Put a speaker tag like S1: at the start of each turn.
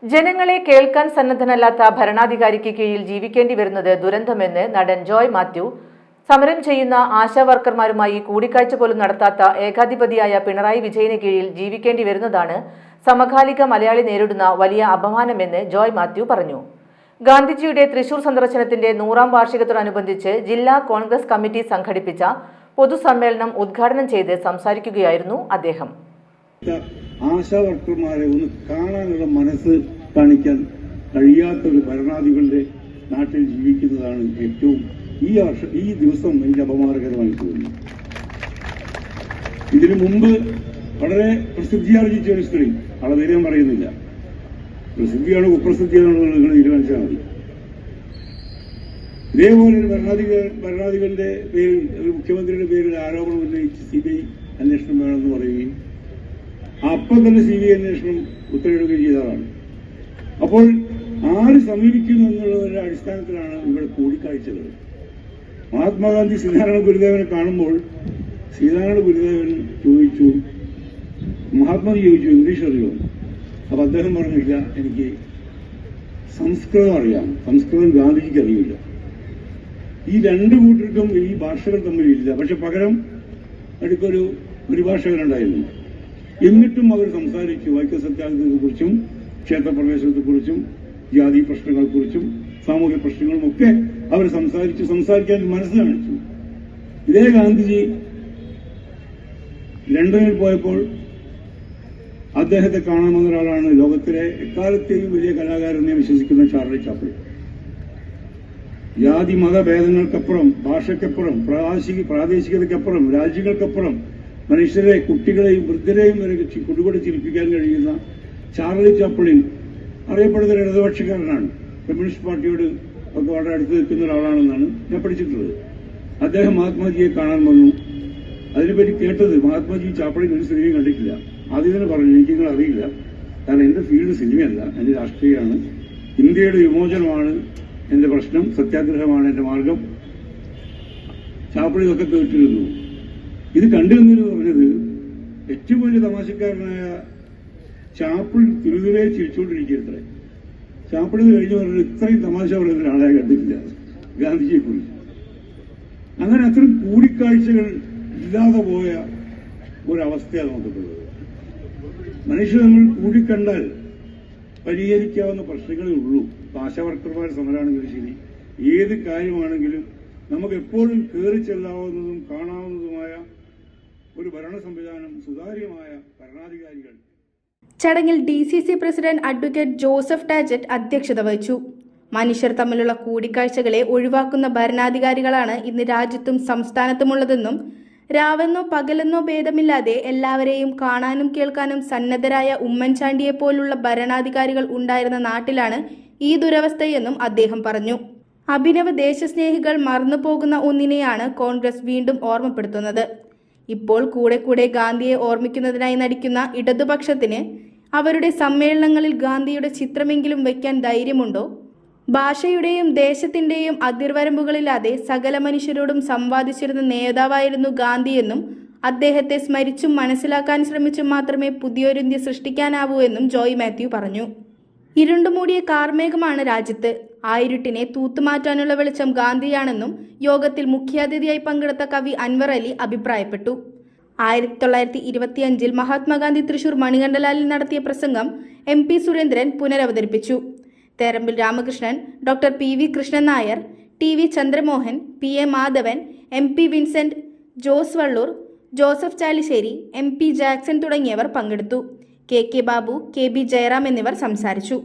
S1: ജനങ്ങളെ കേൾക്കാൻ സന്നദ്ധനല്ലാത്ത ഭരണാധികാരിക്ക് കീഴിൽ ജീവിക്കേണ്ടി വരുന്നത് ദുരന്തമെന്ന് നടൻ ജോയ് മാത്യു സമരം ചെയ്യുന്ന ആശാവർക്കർമാരുമായി കൂടിക്കാഴ്ച പോലും നടത്താത്ത ഏകാധിപതിയായ പിണറായി വിജയന് കീഴിൽ ജീവിക്കേണ്ടി വരുന്നതാണ് സമകാലിക മലയാളി നേരിടുന്ന വലിയ അപമാനമെന്ന് ജോയ് മാത്യു പറഞ്ഞു. ഗാന്ധിജിയുടെ തൃശൂർ സന്ദർശനത്തിന്റെ 100ാം വാർഷികത്തോടനുബന്ധിച്ച് ജില്ലാ കോൺഗ്രസ് കമ്മിറ്റി സംഘടിപ്പിച്ച പൊതുസമ്മേളനം ഉദ്ഘാടനം ചെയ്ത് സംസാരിക്കുകയായിരുന്നു അദ്ദേഹം.
S2: ആശാവർക്കർമാരെ ഒന്ന് കാണാനുള്ള മനസ്സ് കാണിക്കാൻ കഴിയാത്ത ഒരു ഭരണാധികാരികളുടെ നാട്ടിൽ ജീവിക്കുന്നതാണ് ഏറ്റവും ഈ ദിവസം എനിക്ക് അപമാനകരമായി തോന്നുന്നു. ഇതിനു മുമ്പ് വളരെ പ്രസിദ്ധിയാർജിച്ച ഒരു സ്ത്രീ, അവളെ പേര് ഞാൻ പറയുന്നില്ല, പ്രസിദ്ധിയാണോ കുപ്രസിദ്ധിയാണോ നിങ്ങൾ തീരുമാനിച്ചാൽ മതി. ഇതേപോലെ ഒരു ഭരണാധികാരികളുടെ പേരിൽ, ഒരു മുഖ്യമന്ത്രിയുടെ പേരിൽ ആരോപണം ഉന്നയിച്ച് CBI അന്വേഷണം വേണമെന്ന് പറയുകയും അപ്പം തന്നെ CBI അന്വേഷണം ഉത്തരവിടുകയും ചെയ്തതാണ്. അപ്പോൾ ആര് സമീപിക്കുന്നു എന്നുള്ളതിന്റെ അടിസ്ഥാനത്തിലാണ് ഇവിടെ കൂടിക്കാഴ്ചകൾ. മഹാത്മാഗാന്ധി ശ്രീനാരായണ ഗുരുദേവനെ കാണുമ്പോൾ ശ്രീനാരായണ ഗുരുദേവൻ ചോദിച്ചു, മഹാത്മാജി ചോദിച്ചു ഇംഗ്ലീഷ് അറിയോ? അപ്പൊ അദ്ദേഹം പറഞ്ഞില്ല, എനിക്ക് സംസ്കൃതം അറിയാം, സംസ്കൃതം ഗാന്ധിജിക്ക് അറിയില്ല. ഈ രണ്ടു കൂട്ടർക്കും ഈ ഭാഷകൾ തമ്മിലില്ല. പക്ഷെ പകരം അടുത്തൊരു പരിഭാഷകരുണ്ടായിരുന്നു. എന്നിട്ടും അവർ സംസാരിച്ചു വൈക്കം സത്യാഗ്രഹത്തെക്കുറിച്ചും ക്ഷേത്രപ്രവേശനത്തെക്കുറിച്ചും ജാതി പ്രശ്നങ്ങളെക്കുറിച്ചും സാമൂഹ്യ പ്രശ്നങ്ങളുമൊക്കെ അവർ സംസാരിക്കാൻ മനസ്സ് കാണിച്ചു. ഇതേ ഗാന്ധിജി ലണ്ടനിൽ പോയപ്പോൾ അദ്ദേഹത്തെ കാണാമെന്ന ഒരാളാണ് ലോകത്തിലെ എക്കാലത്തെയും വലിയ കലാകാരനെ വിശ്വസിക്കുന്ന ചാർലി ചാപ്ലിൻ. ജാതി മതഭേദങ്ങൾക്കപ്പുറം, ഭാഷയ്ക്കപ്പുറം, പ്രാദേശികതയ്ക്കപ്പുറം, രാജ്യങ്ങൾക്കപ്പുറം മനുഷ്യരെ, കുട്ടികളെയും വൃദ്ധരെയും വരെ കുടുകൂടെ ചിരിപ്പിക്കാൻ കഴിയുന്ന ചാർലി ചാപ്ലിൻ അറിയപ്പെടുന്ന ഒരു ഇടതുപക്ഷക്കാരനാണ്. കമ്മ്യൂണിസ്റ്റ് പാർട്ടിയോട് ഒക്കെ വളരെ അടുത്ത് നിൽക്കുന്ന ഒരാളാണെന്നാണ് ഞാൻ പഠിച്ചിട്ടുള്ളത്. അദ്ദേഹം മഹാത്മാജിയെ കാണാൻ വന്നു. അതിനെപ്പറ്റി കേട്ടത്, മഹാത്മാജി ചാപ്ലിൻ ഒരു സിനിമയും കണ്ടിട്ടില്ല. ആദ്യം തന്നെ പറഞ്ഞു, എനിക്ക് നിങ്ങൾ അറിയില്ല, കാരണം എന്റെ ഫീൽഡ് സിനിമയല്ല, എന്റെ രാഷ്ട്രീയമാണ്, ഇന്ത്യയുടെ വിമോചനമാണ് എന്റെ പ്രശ്നം, സത്യാഗ്രഹമാണ് എന്റെ മാർഗം. ചാപ്ലിൻ ഇതൊക്കെ കേട്ടിരുന്നു. ഇത് കണ്ടിരുന്നു പറഞ്ഞത് ഏറ്റവും വലിയ തമാശക്കാരനായ ചാപ്ലിൻ തിരുതിരെ ചിരിച്ചുകൊണ്ടിരിക്കത്രേ. ചാപ്ലിൻ കഴിഞ്ഞു പറഞ്ഞത് ഇത്രയും തമാശ പറയുന്ന ഒരാളെ കണ്ടിട്ടില്ല ഗാന്ധിജിയെ കുറിച്ച്. അങ്ങനെ അത്രയും കൂടിക്കാഴ്ചകൾ ഇല്ലാതെ പോയ ഒരവസ്ഥയാണ് നമുക്കുള്ളത്. മനുഷ്യർ നമ്മൾ കൂടിക്കണ്ടാൽ പരിഹരിക്കാവുന്ന പ്രശ്നങ്ങളേ ഉള്ളൂ. ആശാവർക്കർമാർ സമരമാണെങ്കിലും ശരി, ഏത് കാര്യമാണെങ്കിലും നമുക്ക് എപ്പോഴും കയറി ചെല്ലാവുന്നതും കാണാവുന്നതുമായ ഒരു ഭരണ സംവിധാനം, സുതാര്യമായ ഭരണാധികാരികൾ.
S3: ചടങ്ങിൽ DCC പ്രസിഡന്റ് അഡ്വക്കേറ്റ് ജോസഫ് ടാജറ്റ് അധ്യക്ഷത വഹിച്ചു. മനുഷ്യർ തമ്മിലുള്ള കൂടിക്കാഴ്ചകളെ ഒഴിവാക്കുന്ന ഭരണാധികാരികളാണ് ഇന്ന് രാജ്യത്തും സംസ്ഥാനത്തുമുള്ളതെന്നും രാവെന്നോ പകലെന്നോ ഭേദമില്ലാതെ എല്ലാവരെയും കാണാനും കേൾക്കാനും സന്നദ്ധരായ ഉമ്മൻചാണ്ടിയെപ്പോലുള്ള ഭരണാധികാരികൾ ഉണ്ടായിരുന്ന നാട്ടിലാണ് ഈ ദുരവസ്ഥയെന്നും അദ്ദേഹം പറഞ്ഞു. അഭിനവ ദേശസ്നേഹികൾ മറന്നുപോകുന്ന ഒന്നിനെയാണ് കോൺഗ്രസ് വീണ്ടും ഓർമ്മപ്പെടുത്തുന്നത്. ഇപ്പോൾ കൂടെ ഗാന്ധിയെ ഓർമ്മിക്കുന്നതിനായി നടിക്കുന്ന ഇടതുപക്ഷത്തിന് അവരുടെ സമ്മേളനങ്ങളിൽ ഗാന്ധിയുടെ ചിത്രമെങ്കിലും വയ്ക്കാൻ ധൈര്യമുണ്ടോ? ഭാഷയുടെയും ദേശത്തിന്റെയും അതിർവരമ്പുകളില്ലാതെ സകല മനുഷ്യരോടും സംവാദിച്ചിരുന്ന നേതാവായിരുന്നു ഗാന്ധിയെന്നും അദ്ദേഹത്തെ സ്മരിച്ചും മനസ്സിലാക്കാൻ ശ്രമിച്ചും മാത്രമേ പുതിയൊരിന്ത്യ സൃഷ്ടിക്കാനാവൂ എന്നും ജോയ് മാത്യു പറഞ്ഞു. ഇരുണ്ടുമൂടിയ കാർമേഘമാണ് രാജ്യത്ത്, ആയിരുട്ടിനെ തൂത്തുമാറ്റാനുള്ള വെളിച്ചം ഗാന്ധിയാണെന്നും യോഗത്തിൽ മുഖ്യാതിഥിയായി പങ്കെടുത്ത കവി അൻവർ അലി അഭിപ്രായപ്പെട്ടു. 1925 മഹാത്മാഗാന്ധി തൃശൂർ മണികണ്ഠലാലിൽ നടത്തിയ പ്രസംഗം MP സുരേന്ദ്രൻ പുനരവതരിപ്പിച്ചു. Therambil Ramakrishnan, doctor PV Krishnan Nair, TV Chandramohan, PA Madhavan, MP Vincent, Jose Valloor, Joseph Chalissery, MP Jackson തുടങ്ങിയവർ പങ്കെടുത്തു. KK ബാബു, KB ജയറാം എന്നിവർ സംസാരിച്ചു.